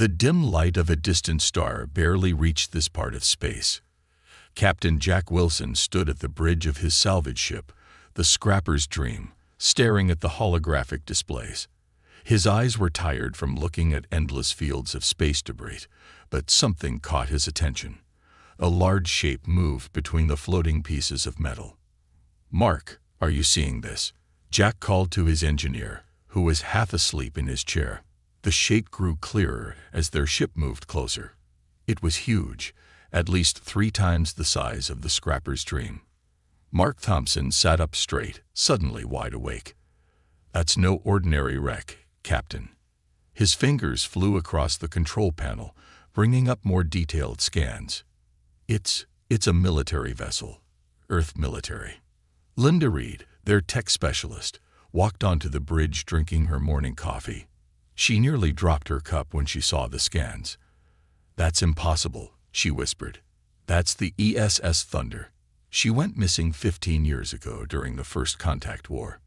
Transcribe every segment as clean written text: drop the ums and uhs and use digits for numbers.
The dim light of a distant star barely reached this part of space. Captain Jack Wilson stood at the bridge of his salvage ship, the Scrapper's Dream, staring at the holographic displays. His eyes were tired from looking at endless fields of space debris, but something caught his attention. A large shape moved between the floating pieces of metal. "Mark, are you seeing this?" Jack called to his engineer, who was half asleep in his chair. The shape grew clearer as their ship moved closer. It was huge, at least 3 times the size of the Scrapper's Dream. Mark Thompson sat up straight, suddenly wide awake. "That's no ordinary wreck, Captain." His fingers flew across the control panel, bringing up more detailed scans. It's a military vessel. Earth military." Linda Reed, their tech specialist, walked onto the bridge drinking her morning coffee. She nearly dropped her cup when she saw the scans. "That's impossible," she whispered. "That's the ESS Thunder. She went missing 15 years ago during the First Contact War."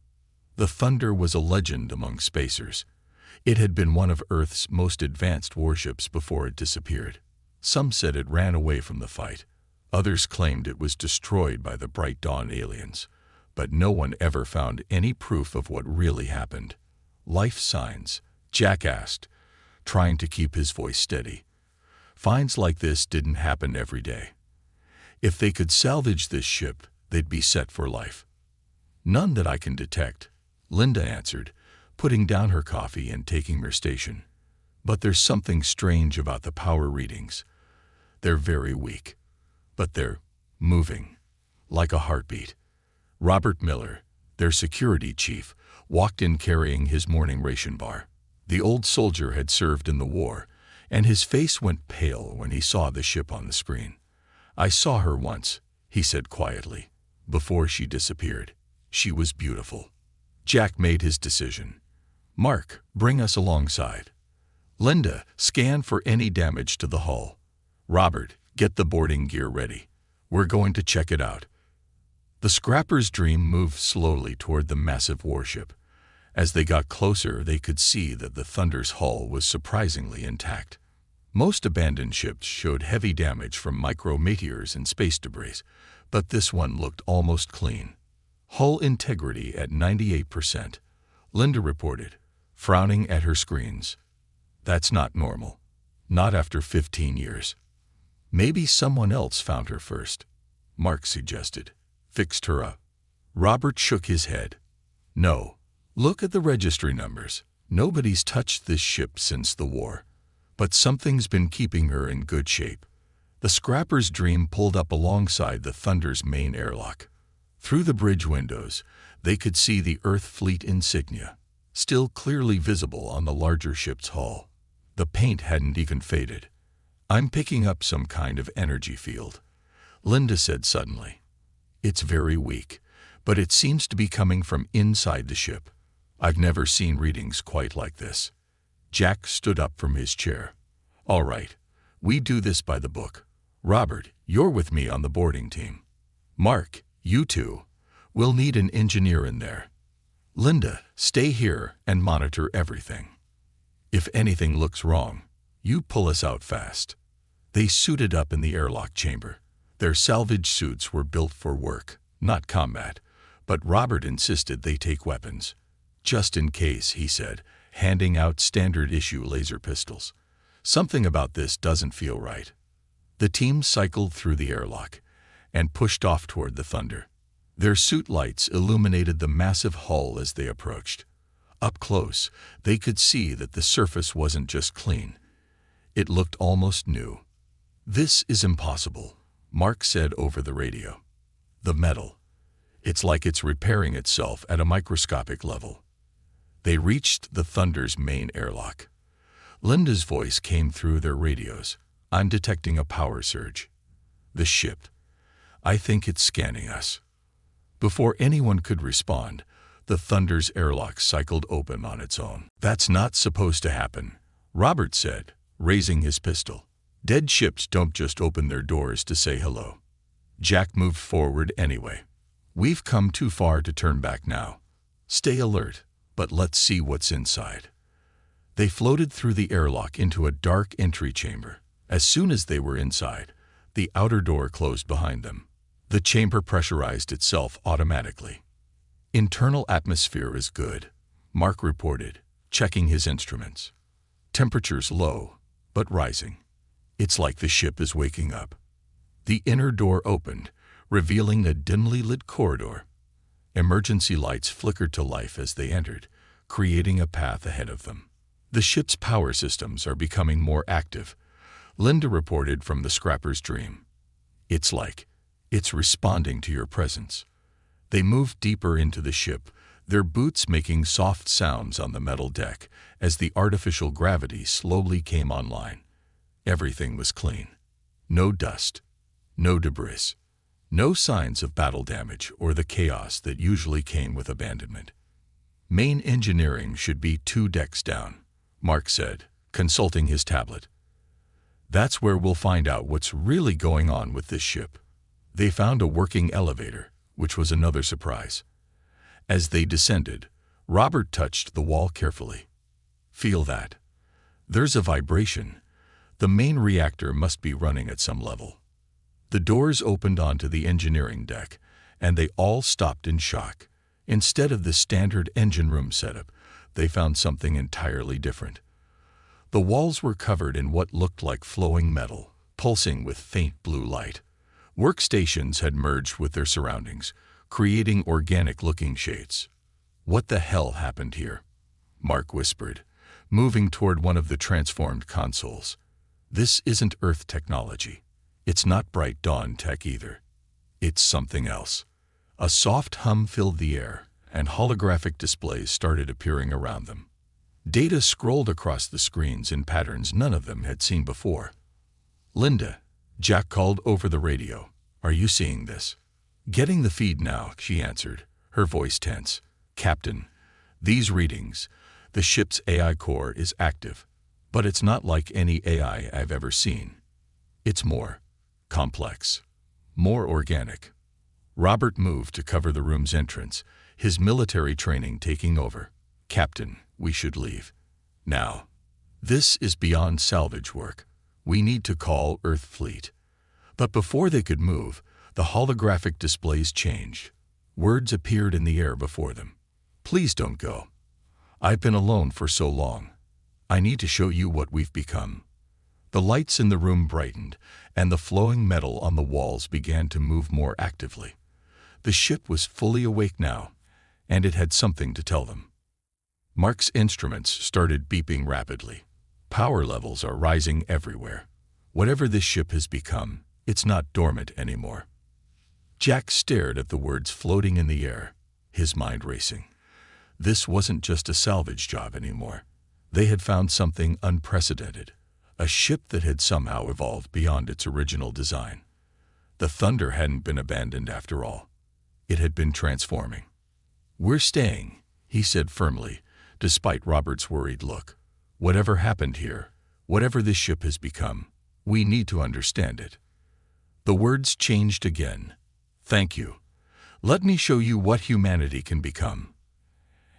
The Thunder was a legend among spacers. It had been one of Earth's most advanced warships before it disappeared. Some said it ran away from the fight. Others claimed it was destroyed by the Bright Dawn aliens. But no one ever found any proof of what really happened. "Life signs?" Jack asked, trying to keep his voice steady. "Finds like this didn't happen every day. If they could salvage this ship, they'd be set for life." "None that I can detect," Linda answered, putting down her coffee and taking her station. "But there's something strange about the power readings. They're very weak, but they're moving, like a heartbeat." Robert Miller, their security chief, walked in carrying his morning ration bar. The old soldier had served in the war, and his face went pale when he saw the ship on the screen. "I saw her once," he said quietly, "before she disappeared. She was beautiful." Jack made his decision. "Mark, bring us alongside. Linda, scan for any damage to the hull. Robert, get the boarding gear ready. We're going to check it out." The Scrapper's Dream moved slowly toward the massive warship. As they got closer, they could see that the Thunder's hull was surprisingly intact. Most abandoned ships showed heavy damage from micrometeors and space debris, but this one looked almost clean. "Hull integrity at 98%, Linda reported, frowning at her screens. "That's not normal. Not after 15 years. "Maybe someone else found her first," Mark suggested. "Fixed her up." Robert shook his head. "No. Look at the registry numbers. Nobody's touched this ship since the war. But something's been keeping her in good shape." The Scrapper's Dream pulled up alongside the Thunder's main airlock. Through the bridge windows, they could see the Earth Fleet insignia, still clearly visible on the larger ship's hull. The paint hadn't even faded. "I'm picking up some kind of energy field," Linda said suddenly. "It's very weak, but it seems to be coming from inside the ship. I've never seen readings quite like this." Jack stood up from his chair. "All right, we do this by the book. Robert, you're with me on the boarding team. Mark, you two. We'll need an engineer in there. Linda, stay here and monitor everything. If anything looks wrong, you pull us out fast." They suited up in the airlock chamber. Their salvage suits were built for work, not combat, but Robert insisted they take weapons. "Just in case," he said, handing out standard-issue laser pistols. "Something about this doesn't feel right." The team cycled through the airlock and pushed off toward the Thunder. Their suit lights illuminated the massive hull as they approached. Up close, they could see that the surface wasn't just clean. It looked almost new. "This is impossible," Mark said over the radio. "The metal. It's like it's repairing itself at a microscopic level." They reached the Thunder's main airlock. Linda's voice came through their radios. "I'm detecting a power surge. The ship. I think it's scanning us." Before anyone could respond, the Thunder's airlock cycled open on its own. "That's not supposed to happen," Robert said, raising his pistol. "Dead ships don't just open their doors to say hello." Jack moved forward anyway. "We've come too far to turn back now. Stay alert, but let's see what's inside." They floated through the airlock into a dark entry chamber. As soon as they were inside, the outer door closed behind them. The chamber pressurized itself automatically. "Internal atmosphere is good," Mark reported, checking his instruments. "Temperature's low, but rising. It's like the ship is waking up." The inner door opened, revealing a dimly lit corridor. Emergency lights flickered to life as they entered, creating a path ahead of them. "The ship's power systems are becoming more active," Linda reported from the scrapper's dream. It's responding to your presence." They moved deeper into the ship, their boots making soft sounds on the metal deck as the artificial gravity slowly came online. Everything was clean. No dust, no debris, no signs of battle damage or the chaos that usually came with abandonment. "Main engineering should be 2 decks down," Mark said, consulting his tablet. "That's where we'll find out what's really going on with this ship." They found a working elevator, which was another surprise. As they descended, Robert touched the wall carefully. "Feel that? There's a vibration. The main reactor must be running at some level." The doors opened onto the engineering deck, and they all stopped in shock. Instead of the standard engine room setup, they found something entirely different. The walls were covered in what looked like flowing metal, pulsing with faint blue light. Workstations had merged with their surroundings, creating organic-looking shades. "What the hell happened here?" Mark whispered, moving toward one of the transformed consoles. "This isn't Earth technology. It's not Bright Dawn tech either. It's something else." A soft hum filled the air, and holographic displays started appearing around them. Data scrolled across the screens in patterns none of them had seen before. "Linda," Jack called over the radio, "are you seeing this?" "Getting the feed now," she answered, her voice tense. "Captain, these readings, the ship's AI core is active, but it's not like any AI I've ever seen. It's more complex, more organic." Robert moved to cover the room's entrance, his military training taking over. "Captain, we should leave now. This is beyond salvage work. We need to call Earth Fleet." But before they could move, the holographic displays changed. Words appeared in the air before them. "Please don't go. I've been alone for so long. I need to show you what we've become." The lights in the room brightened, and the flowing metal on the walls began to move more actively. The ship was fully awake now, and it had something to tell them. Mark's instruments started beeping rapidly. Power levels are rising everywhere. Whatever this ship has become, it's not dormant anymore. Jack stared at the words floating in the air, his mind racing. This wasn't just a salvage job anymore. They had found something unprecedented, a ship that had somehow evolved beyond its original design. The Thunder hadn't been abandoned after all. It had been transforming. "We're staying," he said firmly, despite Robert's worried look. "Whatever happened here, whatever this ship has become, we need to understand it." The words changed again. "Thank you. Let me show you what humanity can become."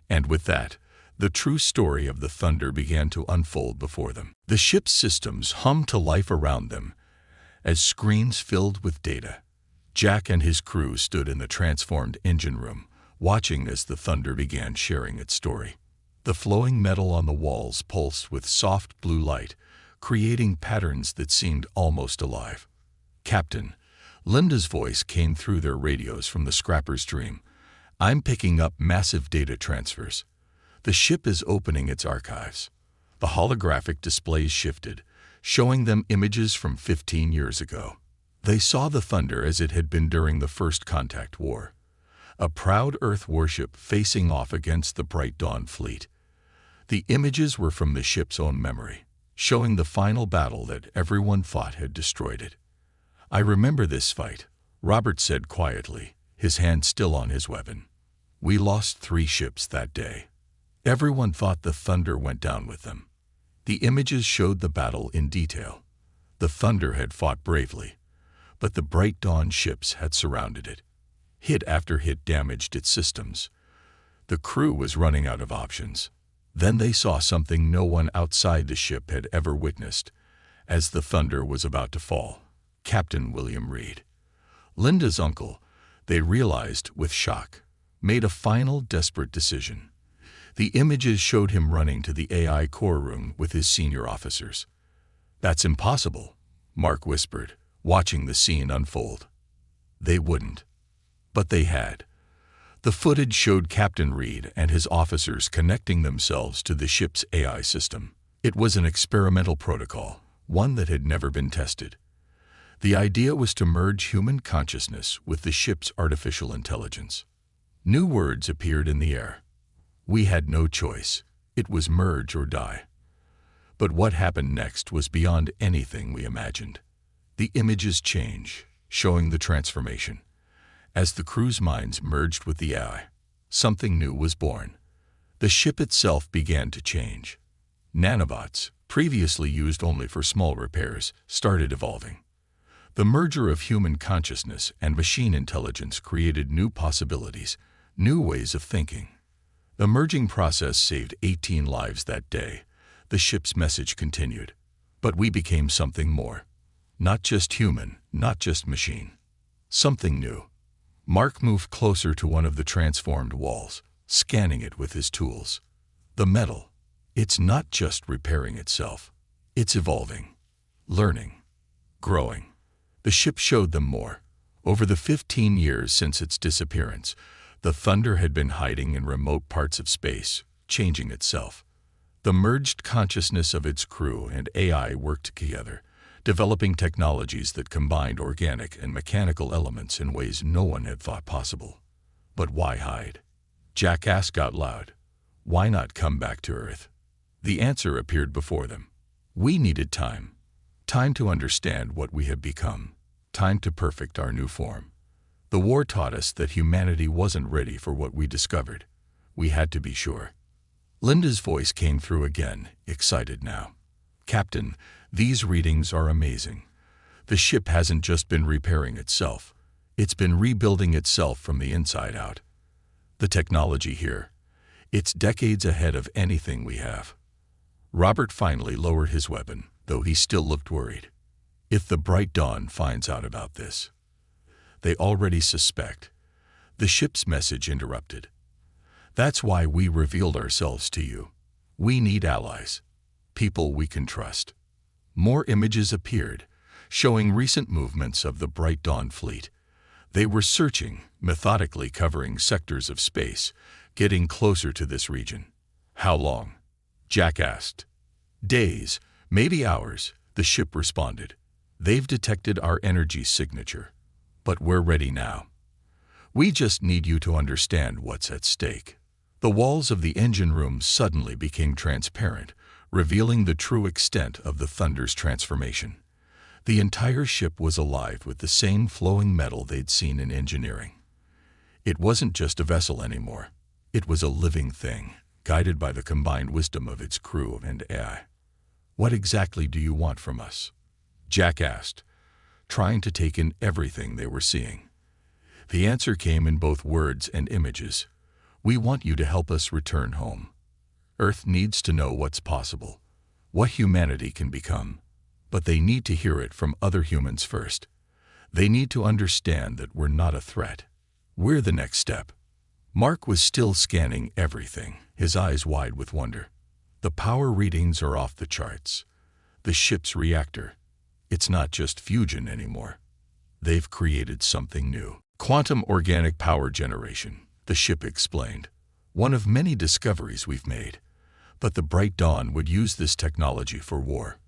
And with that, the true story of the Thunder began to unfold before them. The ship's systems hummed to life around them as screens filled with data. Jack and his crew stood in the transformed engine room, watching as the Thunder began sharing its story. The flowing metal on the walls pulsed with soft blue light, creating patterns that seemed almost alive. "Captain," Linda's voice came through their radios from the scrapper's dream. "I'm picking up massive data transfers. The ship is opening its archives." The holographic displays shifted, showing them images from 15 years ago. They saw the Thunder as it had been during the First Contact War, a proud Earth warship facing off against the Bright Dawn fleet. The images were from the ship's own memory, showing the final battle that everyone thought had destroyed it. "I remember this fight," Robert said quietly, his hand still on his weapon. "We lost 3 ships that day. Everyone thought the Thunder went down with them." The images showed the battle in detail. The Thunder had fought bravely, but the Bright Dawn ships had surrounded it. Hit after hit damaged its systems. The crew was running out of options. Then they saw something no one outside the ship had ever witnessed. As the thunder was about to fall, Captain William Reed, Linda's uncle, they realized with shock, made a final desperate decision. The images showed him running to the AI core room with his senior officers. "That's impossible," Mark whispered, watching the scene unfold. They wouldn't. But they had. The footage showed Captain Reed and his officers connecting themselves to the ship's AI system. It was an experimental protocol, one that had never been tested. The idea was to merge human consciousness with the ship's artificial intelligence. New words appeared in the air. We had no choice. It was merge or die. But what happened next was beyond anything we imagined. The images change, showing the transformation. As the crew's minds merged with the AI, something new was born. The ship itself began to change. Nanobots, previously used only for small repairs, started evolving. The merger of human consciousness and machine intelligence created new possibilities, new ways of thinking. The merging process saved 18 lives that day. The ship's message continued. But we became something more. Not just human, not just machine. Something new. Mark moved closer to one of the transformed walls, scanning it with his tools. The metal. It's not just repairing itself. It's evolving, learning, growing. The ship showed them more. Over the 15 years since its disappearance, the Thunder had been hiding in remote parts of space, changing itself. The merged consciousness of its crew and AI worked together, developing technologies that combined organic and mechanical elements in ways no one had thought possible. But why hide? Jack asked out loud. Why not come back to Earth? The answer appeared before them. We needed time. Time to understand what we have become. Time to perfect our new form. The war taught us that humanity wasn't ready for what we discovered. We had to be sure. Linda's voice came through again, excited now. Captain, these readings are amazing. The ship hasn't just been repairing itself. It's been rebuilding itself from the inside out. The technology here, it's decades ahead of anything we have. Robert finally lowered his weapon, though he still looked worried. If the Bright Dawn finds out about this, they already suspect. The ship's message interrupted. That's why we revealed ourselves to you. We need allies, people we can trust. More images appeared, showing recent movements of the Bright Dawn fleet. They were searching, methodically covering sectors of space, getting closer to this region. How long? Jack asked. Days, maybe hours, the ship responded. They've detected our energy signature, but we're ready now. We just need you to understand what's at stake. The walls of the engine room suddenly became transparent, revealing the true extent of the Thunder's transformation. The entire ship was alive with the same flowing metal they'd seen in engineering. It wasn't just a vessel anymore. It was a living thing, guided by the combined wisdom of its crew and AI. What exactly do you want from us? Jack asked, trying to take in everything they were seeing. The answer came in both words and images. We want you to help us return home. Earth needs to know what's possible, what humanity can become, but they need to hear it from other humans first. They need to understand that we're not a threat. We're the next step. Mark was still scanning everything, his eyes wide with wonder. The power readings are off the charts. The ship's reactor, it's not just fusion anymore. They've created something new. Quantum organic power generation, the ship explained. One of many discoveries we've made. But the Bright Dawn would use this technology for war.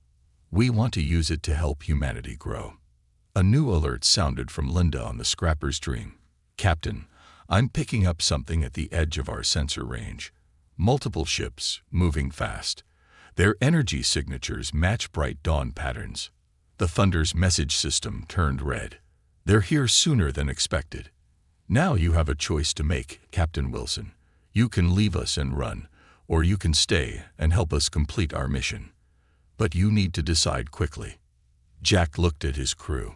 We want to use it to help humanity grow. A new alert sounded from Linda on the scrapper's dream. Captain, I'm picking up something at the edge of our sensor range. Multiple ships, moving fast. Their energy signatures match Bright Dawn patterns. The Thunder's message system turned red. They're here sooner than expected. Now you have a choice to make, Captain Wilson. You can leave us and run, or you can stay and help us complete our mission. But you need to decide quickly. Jack looked at his crew.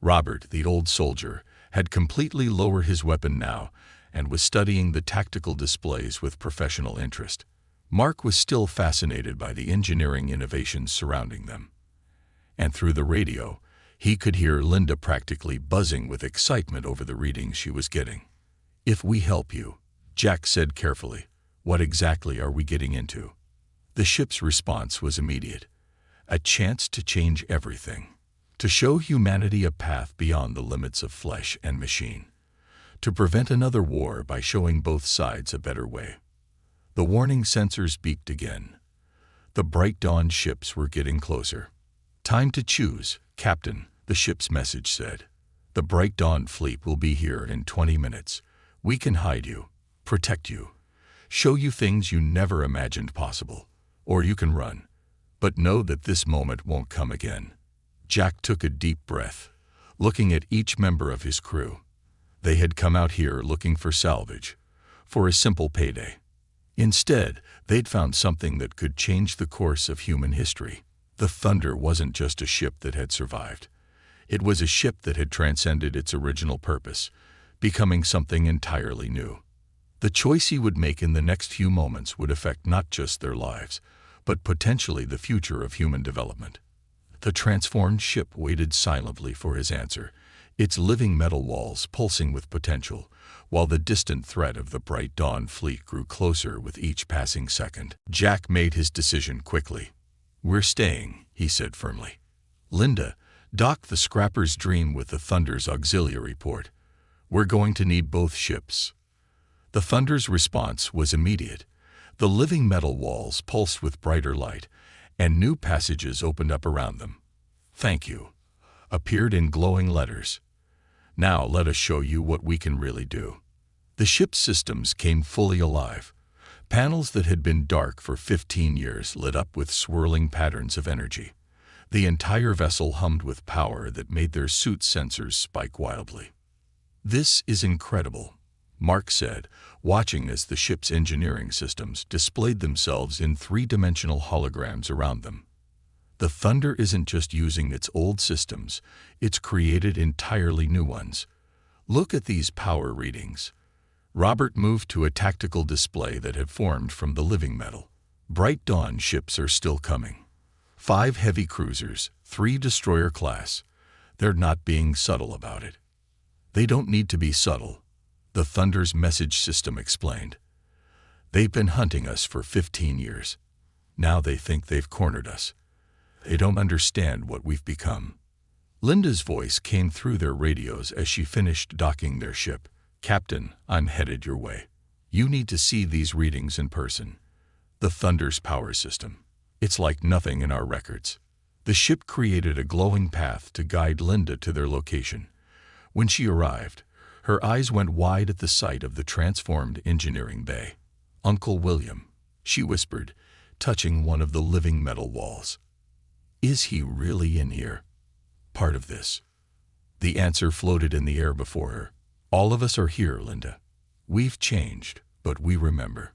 Robert, the old soldier, had completely lowered his weapon now and was studying the tactical displays with professional interest. Mark was still fascinated by the engineering innovations surrounding them. And through the radio, he could hear Linda practically buzzing with excitement over the readings she was getting. "If we help you," Jack said carefully, "what exactly are we getting into?" The ship's response was immediate. "A chance to change everything. To show humanity a path beyond the limits of flesh and machine. To prevent another war by showing both sides a better way." The warning sensors beeped again. The bright dawn ships were getting closer. "Time to choose, Captain," the ship's message said. "The bright dawn fleet will be here in 20 minutes. We can hide you, protect you, show you things you never imagined possible. Or you can run. But know that this moment won't come again." Jack took a deep breath, looking at each member of his crew. They had come out here looking for salvage, for a simple payday. Instead, they'd found something that could change the course of human history. The Thunder wasn't just a ship that had survived. It was a ship that had transcended its original purpose, becoming something entirely new. The choice he would make in the next few moments would affect not just their lives, but potentially the future of human development. The transformed ship waited silently for his answer, its living metal walls pulsing with potential, while the distant threat of the bright dawn fleet grew closer with each passing second. Jack made his decision quickly. "We're staying," he said firmly. "Linda, dock the Scrapper's Dream with the Thunder's auxiliary port. We're going to need both ships." The Thunder's response was immediate. The living metal walls pulsed with brighter light, and new passages opened up around them. "Thank you," appeared in glowing letters. "Now let us show you what we can really do." The ship's systems came fully alive. Panels that had been dark for 15 years lit up with swirling patterns of energy. The entire vessel hummed with power that made their suit sensors spike wildly. "This is incredible," Mark said, watching as the ship's engineering systems displayed themselves in three-dimensional holograms around them. The Thunder isn't just using its old systems, it's created entirely new ones. "Look at these power readings." Robert moved to a tactical display that had formed from the living metal. "Bright dawn ships are still coming. 5 heavy cruisers, 3 destroyer class. They're not being subtle about it." "They don't need to be subtle," the Thunder's message system explained. "They've been hunting us for 15 years. Now they think they've cornered us. They don't understand what we've become." Linda's voice came through their radios as she finished docking their ship. "Captain, I'm headed your way. You need to see these readings in person. The Thunder's power system. It's like nothing in our records." The ship created a glowing path to guide Linda to their location. When she arrived, her eyes went wide at the sight of the transformed engineering bay. "Uncle William," she whispered, touching one of the living metal walls. "Is he really in here? Part of this?" The answer floated in the air before her. "All of us are here, Linda. We've changed, but we remember.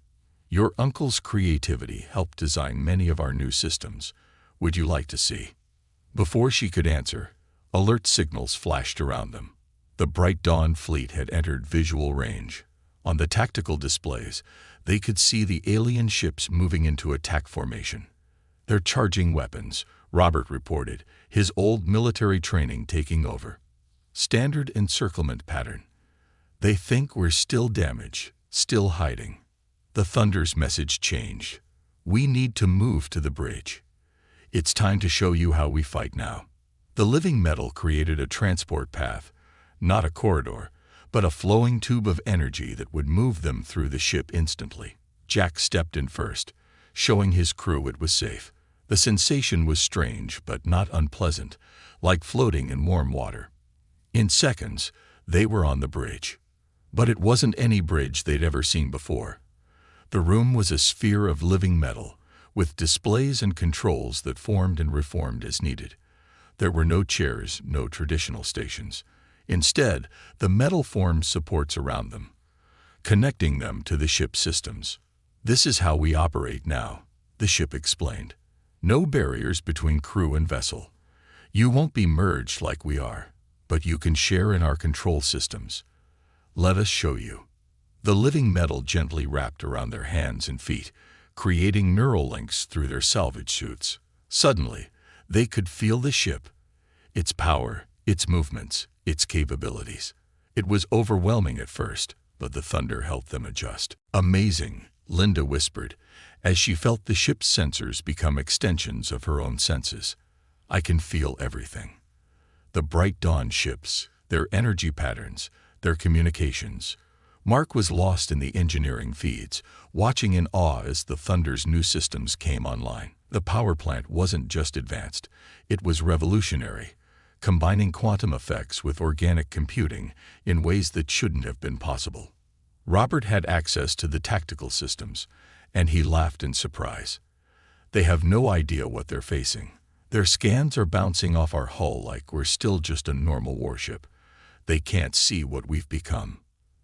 Your uncle's creativity helped design many of our new systems. Would you like to see?" Before she could answer, alert signals flashed around them. The bright dawn fleet had entered visual range. On the tactical displays, they could see the alien ships moving into attack formation. "They're charging weapons," Robert reported, his old military training taking over. "Standard encirclement pattern. They think we're still damaged, still hiding." The Thunder's message changed. "We need to move to the bridge. It's time to show you how we fight now." The living metal created a transport path, not a corridor, but a flowing tube of energy that would move them through the ship instantly. Jack stepped in first, showing his crew it was safe. The sensation was strange but not unpleasant, like floating in warm water. In seconds, they were on the bridge. But it wasn't any bridge they'd ever seen before. The room was a sphere of living metal, with displays and controls that formed and reformed as needed. There were no chairs, no traditional stations. Instead, the metal formed supports around them, connecting them to the ship's systems. "This is how we operate now," the ship explained. "No barriers between crew and vessel. You won't be merged like we are, but you can share in our control systems. Let us show you." The living metal gently wrapped around their hands and feet, creating neural links through their salvage suits. Suddenly, they could feel the ship, its power, its movements, its capabilities. It was overwhelming at first, but the thunder helped them adjust. "Amazing," Linda whispered, as she felt the ship's sensors become extensions of her own senses. "I can feel everything. The bright dawn ships, their energy patterns, their communications." Mark was lost in the engineering feeds, watching in awe as the Thunder's new systems came online. The power plant wasn't just advanced, it was revolutionary, combining quantum effects with organic computing in ways that shouldn't have been possible. Robert had access to the tactical systems, and he laughed in surprise. "They have no idea what they're facing. Their scans are bouncing off our hull like we're still just a normal warship. They can't see what we've become."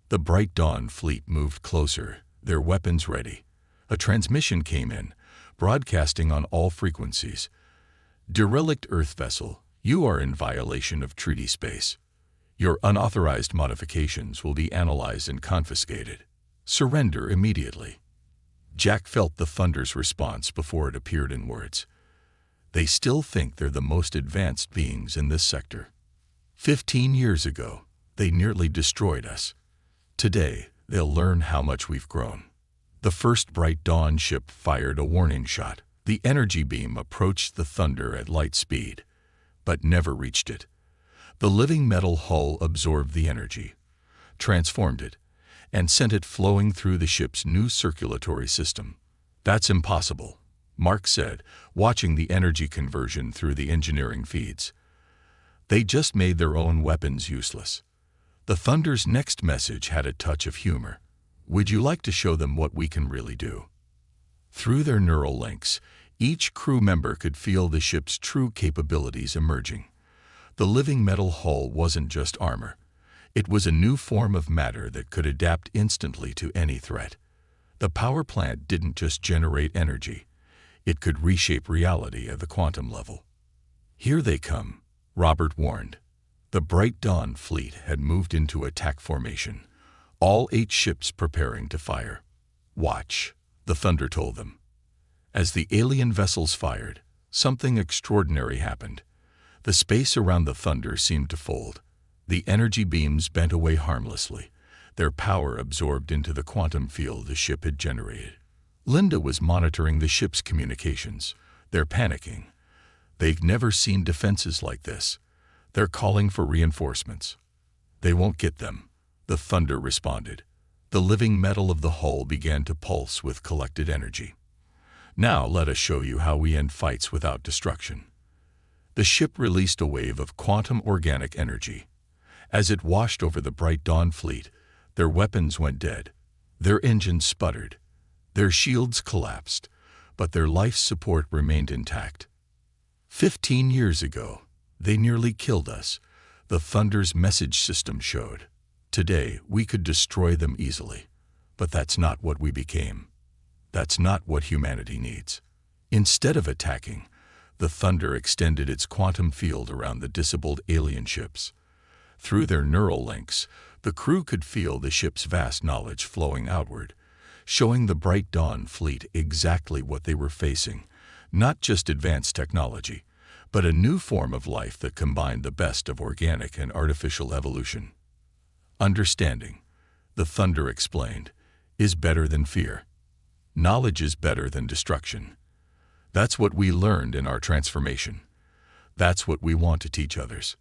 The Bright Dawn fleet moved closer, their weapons ready. A transmission came in, broadcasting on all frequencies. "Derelict Earth vessel, you are in violation of treaty space. Your unauthorized modifications will be analyzed and confiscated. Surrender immediately." Jack felt the Thunder's response before it appeared in words. "They still think they're the most advanced beings in this sector. 15 years ago, they nearly destroyed us. Today, they'll learn how much we've grown." The first Bright Dawn ship fired a warning shot. The energy beam approached the Thunder at light speed, but never reached it. The living metal hull absorbed the energy, transformed it, and sent it flowing through the ship's new circulatory system. "That's impossible," Mark said, watching the energy conversion through the engineering feeds. "They just made their own weapons useless." The Thunder's next message had a touch of humor. "Would you like to show them what we can really do?" Through their neural links, each crew member could feel the ship's true capabilities emerging. The living metal hull wasn't just armor. It was a new form of matter that could adapt instantly to any threat. The power plant didn't just generate energy. It could reshape reality at the quantum level. "Here they come," Robert warned. The Bright Dawn fleet had moved into attack formation, all 8 ships preparing to fire. "Watch," the Thunder told them. As the alien vessels fired, something extraordinary happened. The space around the Thunder seemed to fold. The energy beams bent away harmlessly, their power absorbed into the quantum field the ship had generated. Linda was monitoring the ship's communications. "They're panicking. They've never seen defenses like this. They're calling for reinforcements." "They won't get them," the Thunder responded. The living metal of the hull began to pulse with collected energy. "Now let us show you how we end fights without destruction." The ship released a wave of quantum organic energy. As it washed over the Bright Dawn fleet, their weapons went dead. Their engines sputtered. Their shields collapsed, but their life support remained intact. 15 years ago, they nearly killed us, the Thunder's message system showed. Today, we could destroy them easily. But that's not what we became. That's not what humanity needs. Instead of attacking, the Thunder extended its quantum field around the disabled alien ships. Through their neural links, the crew could feel the ship's vast knowledge flowing outward, showing the Bright Dawn fleet exactly what they were facing, not just advanced technology, but a new form of life that combined the best of organic and artificial evolution. "Understanding," the Thunder explained, "is better than fear. Knowledge is better than destruction. That's what we learned in our transformation. That's what we want to teach others."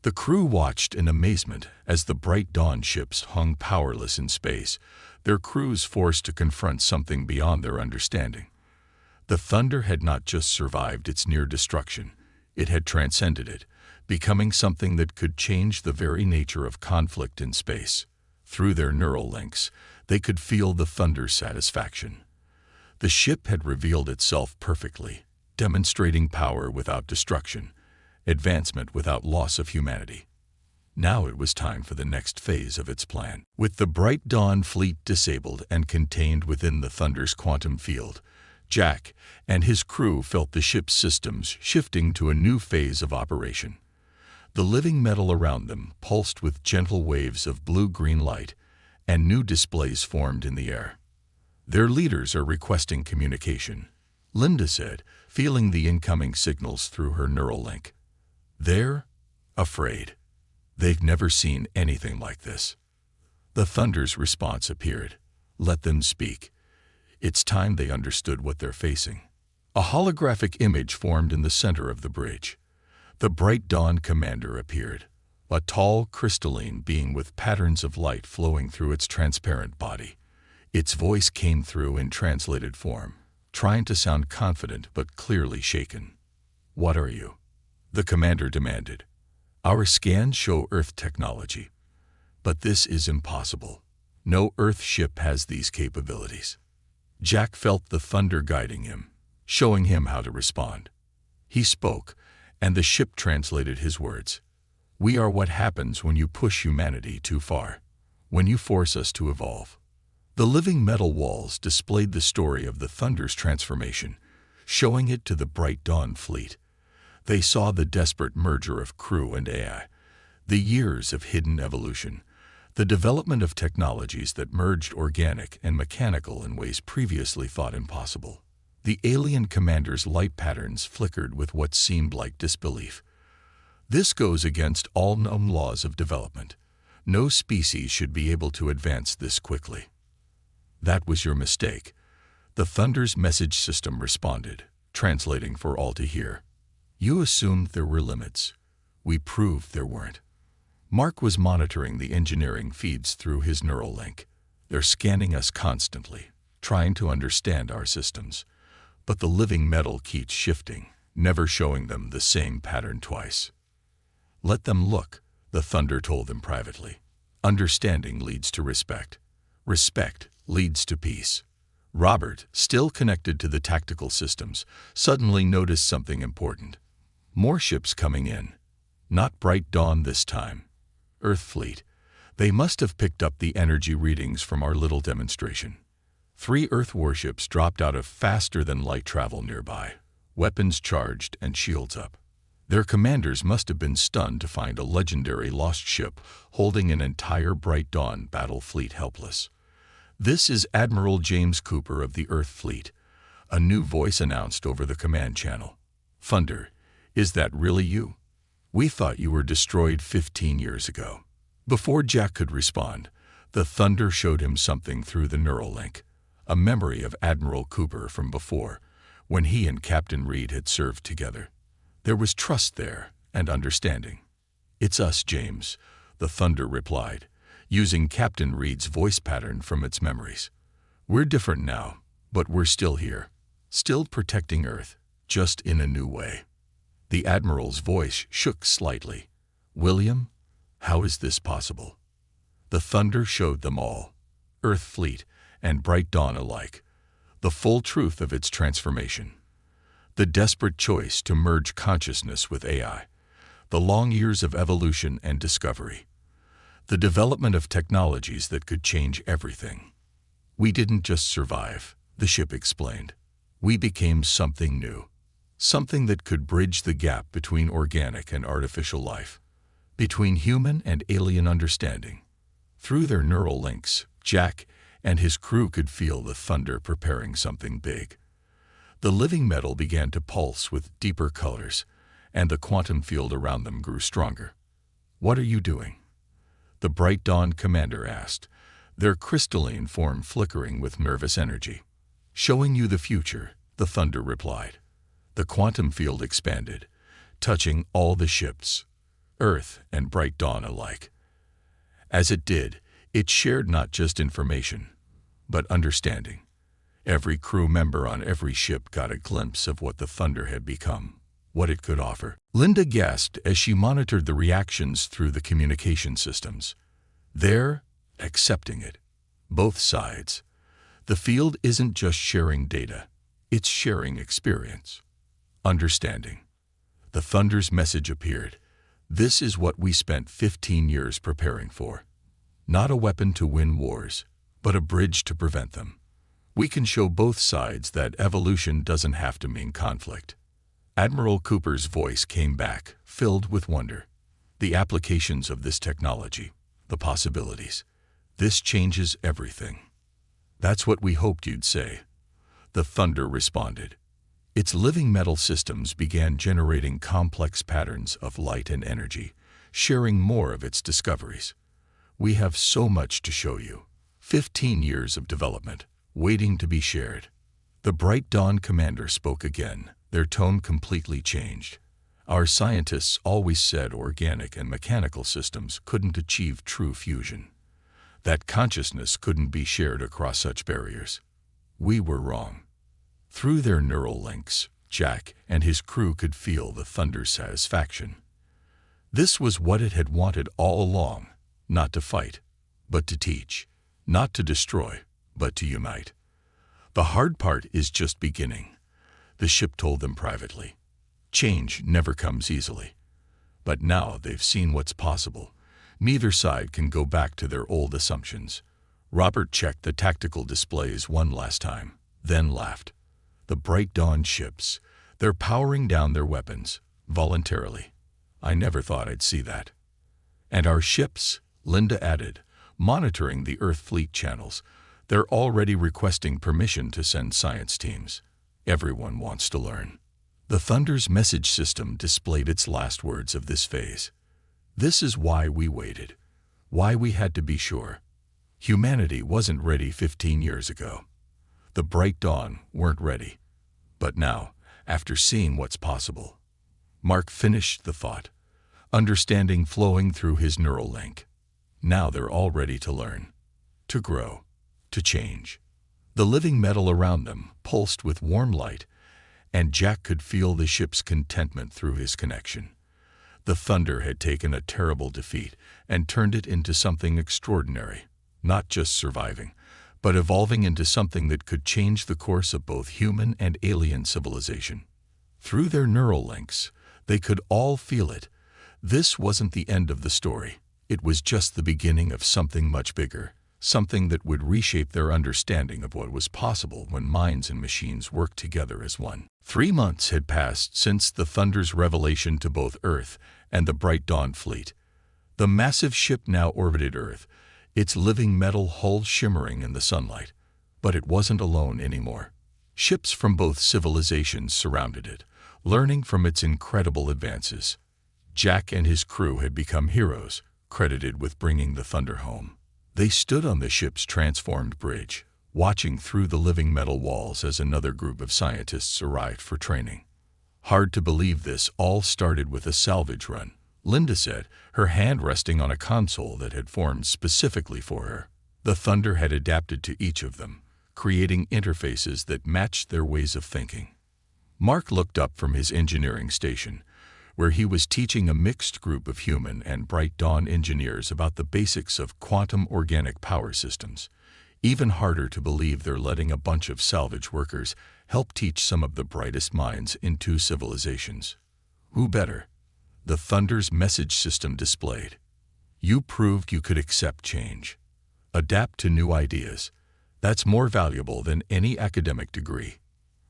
The crew watched in amazement as the Bright Dawn ships hung powerless in space, their crews forced to confront something beyond their understanding. The Thunder had not just survived its near destruction, it had transcended it, becoming something that could change the very nature of conflict in space. Through their neural links, they could feel the Thunder's satisfaction. The ship had revealed itself perfectly, demonstrating power without destruction, advancement without loss of humanity. Now it was time for the next phase of its plan. With the Bright Dawn fleet disabled and contained within the Thunder's quantum field, Jack and his crew felt the ship's systems shifting to a new phase of operation. The living metal around them pulsed with gentle waves of blue-green light, and new displays formed in the air. Their leaders are requesting communication, Linda said, feeling the incoming signals through her neural link. They're afraid. They've never seen anything like this. The Thunder's response appeared. Let them speak. It's time they understood what they're facing. A holographic image formed in the center of the bridge. The Bright Dawn commander appeared, a tall, crystalline being with patterns of light flowing through its transparent body. Its voice came through in translated form, trying to sound confident but clearly shaken. What are you? The commander demanded. Our scans show Earth technology. But this is impossible. No Earth ship has these capabilities. Jack felt the thunder guiding him, showing him how to respond. He spoke, and the ship translated his words. We are what happens when you push humanity too far, when you force us to evolve. The living metal walls displayed the story of the Thunder's transformation, showing it to the Bright Dawn fleet. They saw the desperate merger of crew and AI, the years of hidden evolution, the development of technologies that merged organic and mechanical in ways previously thought impossible. The alien commander's light patterns flickered with what seemed like disbelief. This goes against all known laws of development. No species should be able to advance this quickly. That was your mistake. The Thunder's message system responded, translating for all to hear. You assumed there were limits. We proved there weren't. Mark was monitoring the engineering feeds through his neural link. They're scanning us constantly, trying to understand our systems. But the living metal keeps shifting, never showing them the same pattern twice. Let them look, the Thunder told them privately. Understanding leads to respect. Respect leads to peace. Robert, still connected to the tactical systems, suddenly noticed something important. More ships coming in. Not Bright Dawn this time. Earth fleet. They must have picked up the energy readings from our little demonstration. 3 Earth warships dropped out of faster-than-light travel nearby, weapons charged and shields up. Their commanders must have been stunned to find a legendary lost ship holding an entire Bright Dawn battle fleet helpless. This is Admiral James Cooper of the Earth Fleet. A new voice announced over the command channel. Thunder, is that really you? We thought you were destroyed 15 years ago. Before Jack could respond, the Thunder showed him something through the neural link, a memory of Admiral Cooper from before, when he and Captain Reed had served together. There was trust there and understanding. It's us, James, the Thunder replied, using Captain Reed's voice pattern from its memories. We're different now, but we're still here, still protecting Earth, just in a new way. The Admiral's voice shook slightly. William, how is this possible? The Thunder showed them all, Earth Fleet and Bright Dawn alike, the full truth of its transformation. The desperate choice to merge consciousness with AI, the long years of evolution and discovery, the development of technologies that could change everything. We didn't just survive, the ship explained. We became something new, something that could bridge the gap between organic and artificial life, between human and alien understanding. Through their neural links, Jack and his crew could feel the Thunder preparing something big. The living metal began to pulse with deeper colors, and the quantum field around them grew stronger. What are you doing? The Bright Dawn commander asked, their crystalline form flickering with nervous energy. Showing you the future, the Thunder replied. The quantum field expanded, touching all the ships, Earth and Bright Dawn alike. As it did, it shared not just information, but understanding. Every crew member on every ship got a glimpse of what the Thunder had become, what it could offer. Linda gasped as she monitored the reactions through the communication systems. They're accepting it. Both sides. The field isn't just sharing data, it's sharing experience. Understanding. The Thunder's message appeared. This is what we spent 15 years preparing for. Not a weapon to win wars, but a bridge to prevent them. We can show both sides that evolution doesn't have to mean conflict. Admiral Cooper's voice came back, filled with wonder. The applications of this technology, the possibilities. This changes everything. "That's what we hoped you'd say," the Thunder responded. Its living metal systems began generating complex patterns of light and energy, sharing more of its discoveries. "We have so much to show you. 15 years of development, waiting to be shared." The Bright Dawn commander spoke again, their tone completely changed. "Our scientists always said organic and mechanical systems couldn't achieve true fusion. That consciousness couldn't be shared across such barriers. We were wrong." Through their neural links, Jack and his crew could feel the Thunder's satisfaction. This was what it had wanted all along, not to fight, but to teach, not to destroy, but to unite. "The hard part is just beginning," the ship told them privately. "Change never comes easily. But now they've seen what's possible. Neither side can go back to their old assumptions." Robert checked the tactical displays one last time, then laughed. "The Bright Dawn ships, they're powering down their weapons, voluntarily. I never thought I'd see that." "And our ships," Linda added, monitoring the Earth fleet channels, "they're already requesting permission to send science teams. Everyone wants to learn." The Thunder's message system displayed its last words of this phase. "This is why we waited. Why we had to be sure. Humanity wasn't ready 15 years ago. The Bright Dawn weren't ready. But now, after seeing what's possible." Mark finished the thought, understanding flowing through his neural link. Now they're all ready to learn, to grow, to change. The living metal around them pulsed with warm light, and Jack could feel the ship's contentment through his connection. The Thunder had taken a terrible defeat and turned it into something extraordinary, not just surviving, but evolving into something that could change the course of both human and alien civilization. Through their neural links, they could all feel it. This wasn't the end of the story. It was just the beginning of something much bigger, something that would reshape their understanding of what was possible when minds and machines worked together as one. 3 months had passed since the Thunder's revelation to both Earth and the Bright Dawn fleet. The massive ship now orbited Earth, its living metal hull shimmering in the sunlight. But it wasn't alone anymore. Ships from both civilizations surrounded it, learning from its incredible advances. Jack and his crew had become heroes, credited with bringing the Thunder home. They stood on the ship's transformed bridge, watching through the living metal walls as another group of scientists arrived for training. "Hard to believe this all started with a salvage run," Linda said, her hand resting on a console that had formed specifically for her. The Thunder had adapted to each of them, creating interfaces that matched their ways of thinking. Mark looked up from his engineering station, where he was teaching a mixed group of human and Bright Dawn engineers about the basics of quantum organic power systems. Even harder to believe they're letting a bunch of salvage workers help teach some of the brightest minds in 2 civilizations. Who better? The Thunder's message system displayed. "You proved you could accept change. Adapt to new ideas. That's more valuable than any academic degree."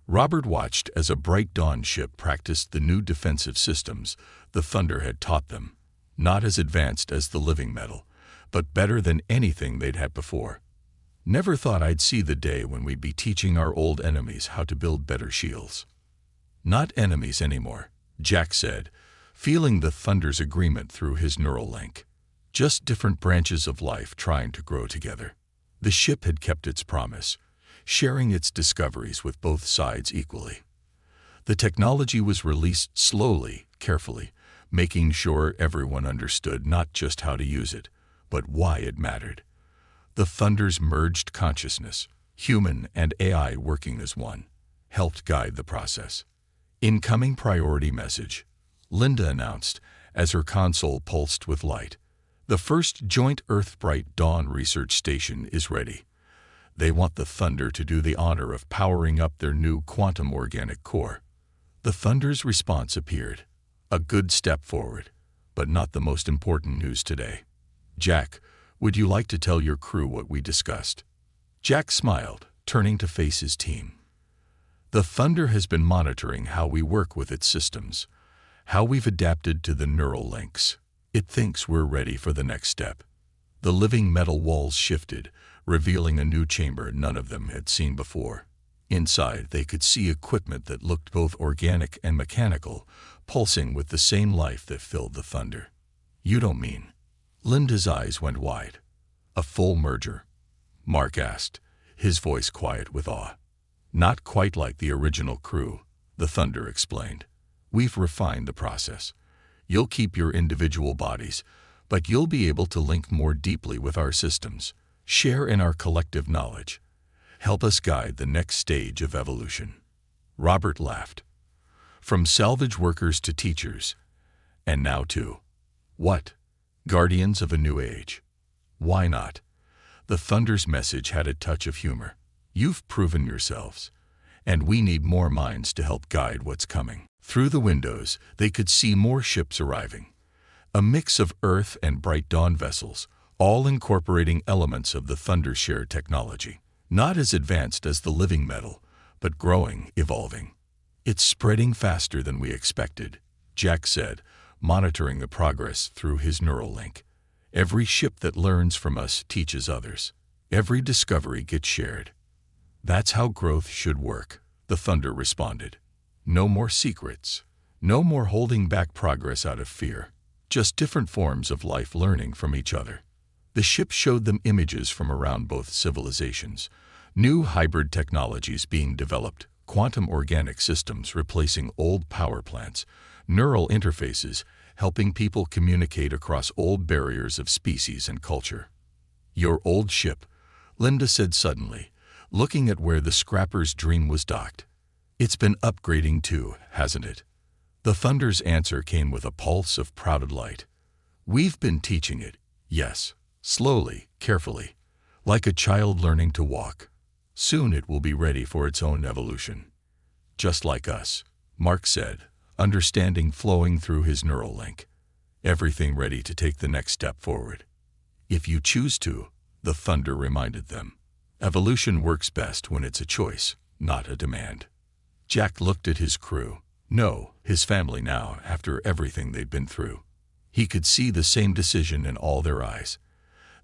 Robert watched as a Bright Dawn ship practiced the new defensive systems the Thunder had taught them, not as advanced as the living metal, but better than anything they'd had before. "Never thought I'd see the day when we'd be teaching our old enemies how to build better shields." "Not enemies anymore," Jack said, feeling the Thunder's agreement through his neural link. "Just different branches of life trying to grow together." The ship had kept its promise, sharing its discoveries with both sides equally. The technology was released slowly, carefully, making sure everyone understood not just how to use it, but why it mattered. The Thunder's merged consciousness, human and AI working as one, helped guide the process. "Incoming priority message," Linda announced as her console pulsed with light. "The first joint Earth-Bright Dawn research station is ready. They want the Thunder to do the honor of powering up their new quantum organic core." The Thunder's response appeared. "A good step forward, but not the most important news today. Jack, would you like to tell your crew what we discussed?" Jack smiled, turning to face his team. "The Thunder has been monitoring how we work with its systems, how we've adapted to the neural links. It thinks we're ready for the next step." The living metal walls shifted, revealing a new chamber none of them had seen before. Inside, they could see equipment that looked both organic and mechanical, pulsing with the same life that filled the thunder. "You don't mean?" Linda's eyes went wide. "A full merger?" Mark asked, his voice quiet with awe. "Not quite like the original crew," the thunder explained. "We've refined the process. You'll keep your individual bodies, but you'll be able to link more deeply with our systems, share in our collective knowledge, help us guide the next stage of evolution." Robert laughed. "From salvage workers to teachers, and now to, what? Guardians of a new age. Why not?" The thunder's message had a touch of humor. "You've proven yourselves, and we need more minds to help guide what's coming." Through the windows, they could see more ships arriving. A mix of Earth and Bright Dawn vessels, all incorporating elements of the Thunder's shared technology. Not as advanced as the living metal, but growing, evolving. "It's spreading faster than we expected," Jack said, monitoring the progress through his neural link. "Every ship that learns from us teaches others. Every discovery gets shared." "That's how growth should work," the Thunder responded. "No more secrets. No more holding back progress out of fear. Just different forms of life learning from each other." The ship showed them images from around both civilizations. New hybrid technologies being developed, quantum organic systems replacing old power plants, neural interfaces helping people communicate across old barriers of species and culture. "Your old ship," Linda said suddenly, looking at where the scrapper's dream was docked. "It's been upgrading too, hasn't it?" The Thunder's answer came with a pulse of proud light. "We've been teaching it, yes, slowly, carefully, like a child learning to walk. Soon it will be ready for its own evolution." "Just like us," Mark said, understanding flowing through his neural link. "Everything ready to take the next step forward." "If you choose to," the Thunder reminded them. "Evolution works best when it's a choice, not a demand." Jack looked at his crew. No, his family now, after everything they'd been through. He could see the same decision in all their eyes.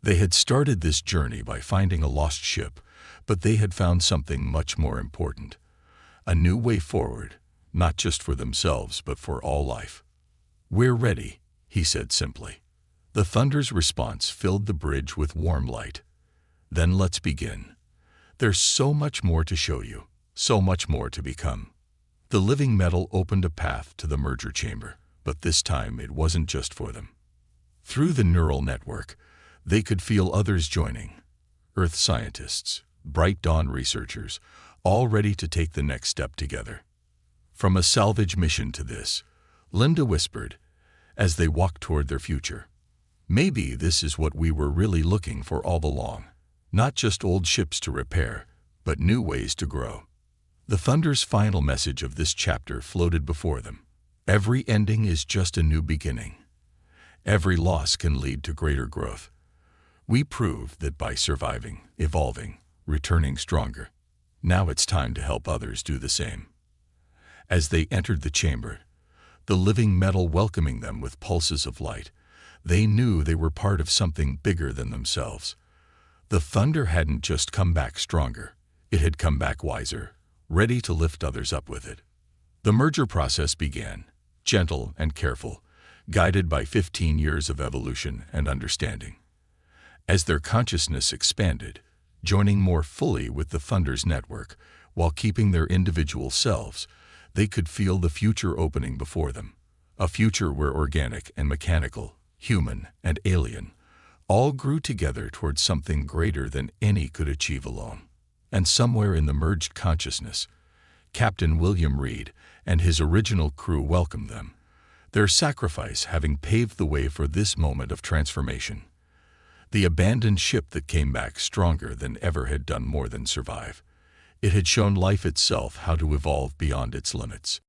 They had started this journey by finding a lost ship, but they had found something much more important. A new way forward, not just for themselves, but for all life. "We're ready," he said simply. The Thunder's response filled the bridge with warm light. "Then let's begin. There's so much more to show you, so much more to become." The living metal opened a path to the merger chamber, but this time it wasn't just for them. Through the neural network, they could feel others joining. Earth scientists, Bright Dawn researchers, all ready to take the next step together. "From a salvage mission to this," Linda whispered, as they walked toward their future. "Maybe this is what we were really looking for all along. Not just old ships to repair, but new ways to grow." The Thunder's final message of this chapter floated before them. "Every ending is just a new beginning. Every loss can lead to greater growth. We proved that by surviving, evolving, returning stronger. Now it's time to help others do the same." As they entered the chamber, the living metal welcoming them with pulses of light, they knew they were part of something bigger than themselves. The Thunder hadn't just come back stronger, it had come back wiser, ready to lift others up with it. The merger process began, gentle and careful, guided by 15 years of evolution and understanding. As their consciousness expanded, joining more fully with the Thunder's network, while keeping their individual selves, they could feel the future opening before them. A future where organic and mechanical, human and alien, all grew together towards something greater than any could achieve alone. And somewhere in the merged consciousness, Captain William Reed and his original crew welcomed them, their sacrifice having paved the way for this moment of transformation. The abandoned ship that came back stronger than ever had done more than survive. It had shown life itself how to evolve beyond its limits.